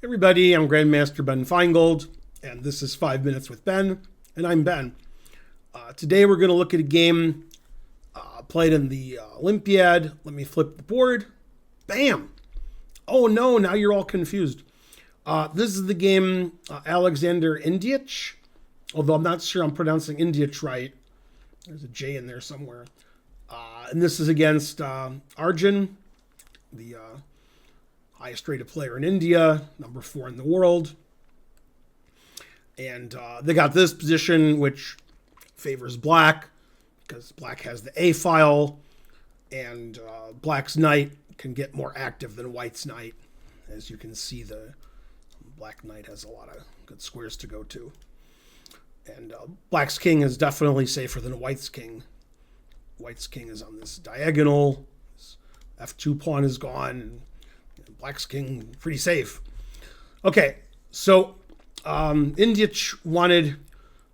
Everybody, I'm Grandmaster Ben Finegold, and this is 5 Minutes with Ben, and I'm Ben. Today we're going to look at a game played in the Olympiad. Let me flip the board. Bam! Oh no, now you're all confused. This is the game Aleksandar Inđić, although I'm not sure I'm pronouncing Inđić right. There's a J in there somewhere. And this is against Arjun, the highest rated player in India, number 4 in the world. And they got this position, which favors black, because black has the A file, and black's knight can get more active than white's knight. As you can see, the black knight has a lot of good squares to go to. And black's king is definitely safer than white's king. White's king is on this diagonal. His F2 pawn is gone. And black's king, pretty safe. Okay, so Inđić wanted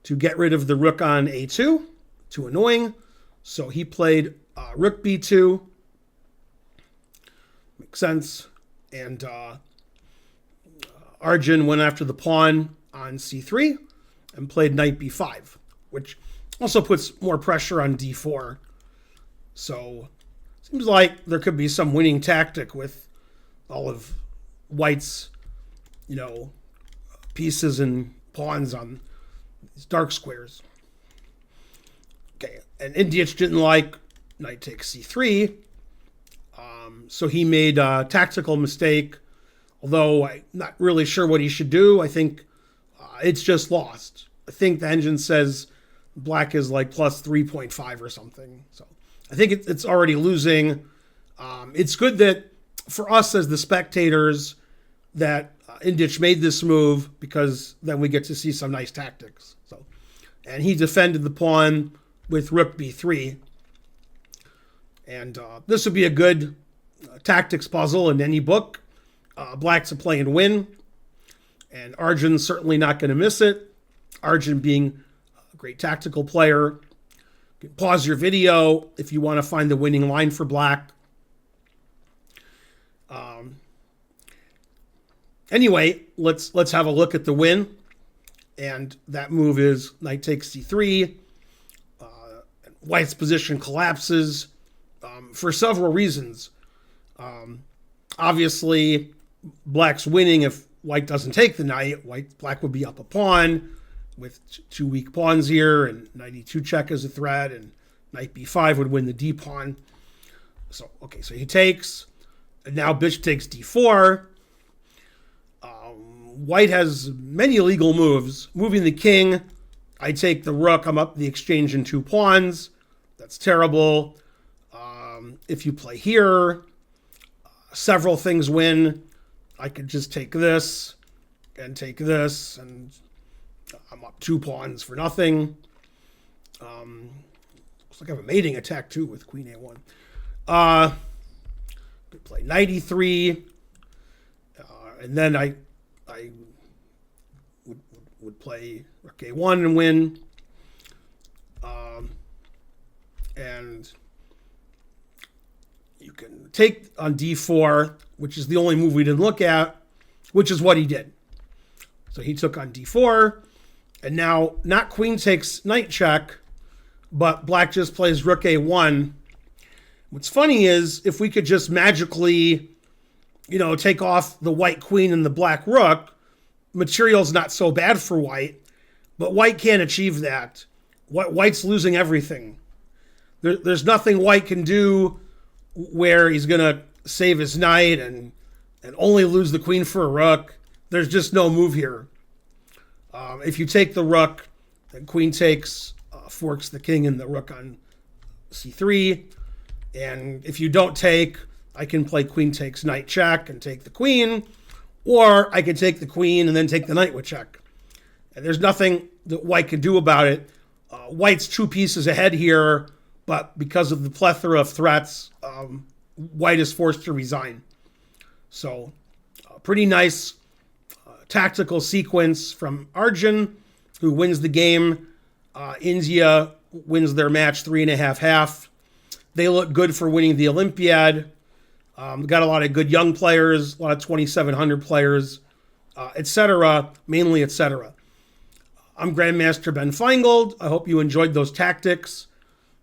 to get rid of the rook on A2. Too annoying. So he played rook B2. Makes sense. And Arjun went after the pawn on C3 and played knight B5, which also puts more pressure on D4. So seems like there could be some winning tactic with all of white's, pieces and pawns on these dark squares. Okay, and Inđić didn't like knight takes C3, so he made a tactical mistake, although I'm not really sure what he should do. I think it's just lost. I think the engine says black is like plus 3.5 or something. So I think it's already losing. It's good that for us as the spectators that Inđić made this move, because then we get to see some nice tactics. So, and he defended the pawn with rook b3. And this would be a good tactics puzzle in any book. Black's a play and win. And Arjun's certainly not going to miss it. Arjun being a great tactical player. You can pause your video if you want to find the winning line for black. Anyway, let's have a look at the win. And that move is knight takes c3. White's position collapses for several reasons. Obviously, black's winning if white doesn't take the knight. Black would be up a pawn with 2 weak pawns here, and knight e2 check is a threat, and knight b5 would win the d pawn. So he takes, and now bishop takes d4. White has many illegal moves. Moving the king, I take the rook, I'm up the exchange in 2 pawns. That's terrible. If you play here, several things win. I could just take this, and I'm up 2 pawns for nothing. Looks like I have a mating attack too with queen a1. Could play knight e3, and then I would play rook a1 and win. And you can take on d4, which is the only move we didn't look at, which is what he did. So he took on d4, and now not queen takes knight check, but black just plays rook a1. What's funny is if we could just magically, take off the white queen and the black rook, material's not so bad for white, but white can't achieve that. White's losing everything. There's nothing white can do where he's going to save his knight and only lose the queen for a rook. There's just no move here. If you take the rook, then queen takes, forks the king and the rook on c3. And if you don't take, I can play queen takes knight check and take the queen, or I can take the queen and then take the knight with check. And there's nothing that white can do about it. White's 2 pieces ahead here, but because of the plethora of threats, white is forced to resign. So, pretty nice tactical sequence from Arjun, who wins the game. India wins their match 3.5-1/2. They look good for winning the Olympiad. Got a lot of good young players, a lot of 2,700 players. etc., mainly etc. I'm Grandmaster Ben Finegold. I hope you enjoyed those tactics.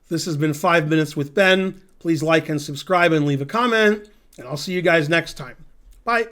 This has been 5 Minutes with Ben. Please like and subscribe and leave a comment, and I'll see you guys next time. Bye.